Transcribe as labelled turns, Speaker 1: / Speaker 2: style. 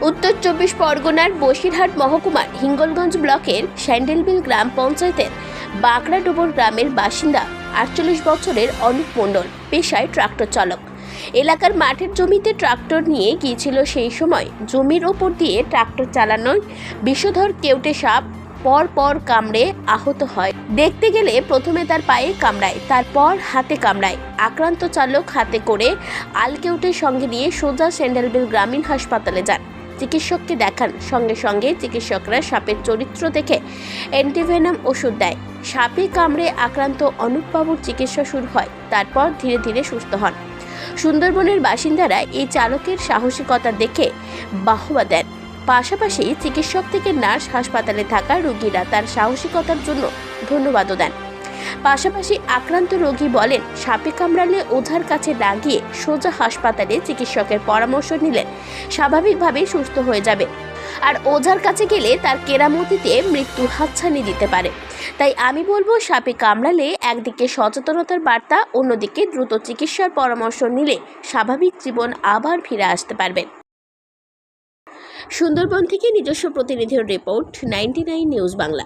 Speaker 1: উত্তর 24 পরগনার বসিরহাট মহকুমার হিঙ্গলগঞ্জ ব্লকের স্যান্ডেলবিল গ্রাম পঞ্চায়েতের বাঁকড়াডোবর গ্রামের বাসিন্দা 48 বছরের অনুপ মণ্ডল পেশায় ট্রাক্টর চালক। এলাকার মাঠের জমিতে ট্রাক্টর নিয়ে গিয়েছিল। সেই সময় জমির ওপর দিয়ে ট্রাক্টর চালানোয় বিষধর কেউটে সাপ পর কামড়ে আহত হয়। দেখতে গেলে প্রথমে তার পায়ে কামড়ায়, তারপর হাতে কামড়ায়। আক্রান্ত চালক হাতে করে আলকেউটের সঙ্গে নিয়ে সোজা স্যান্ডেলবিল গ্রামীণ হাসপাতালে যান। চিকিৎসককে দেখান। সঙ্গে সঙ্গে চিকিৎসকরা সাপের চরিত্র দেখে অ্যান্টিভেনাম ওষুধ দেয়। সাপে কামড়ে আক্রান্ত অনুপবাবুর চিকিৎসা শুরু হয়। তারপর ধীরে ধীরে সুস্থ হন। সুন্দরবনের বাসিন্দারা এই চালকের সাহসিকতা দেখে বাহবা দেন। পাশাপাশি চিকিৎসক থেকে নার্স, হাসপাতালে থাকা রোগীরা তার সাহসিকতার জন্য ধন্যবাদও দেন। পাশাপাশি আক্রান্ত রোগী বলেন, সাপে কামড়ালে ওঝার কাছে না গিয়ে সোজা হাসপাতালে চিকিৎসকের পরামর্শ নিলে স্বাভাবিকভাবেই সুস্থ হয়ে যাবে, আর ওঝার কাছে গেলে তার কেরামতিতে মৃত্যু হাতছানি দিতে পারে। তাই আমি বলবো, সাপে কামড়ালে একদিকে সচেতনতার বার্তা, অন্যদিকে দ্রুত চিকিৎসার পরামর্শ নিলে স্বাভাবিক জীবন আবার ফিরে আসতে পারবে। সুন্দরবন থেকে নিজস্ব প্রতিনিধির রিপোর্ট, 99 নিউজ বাংলা।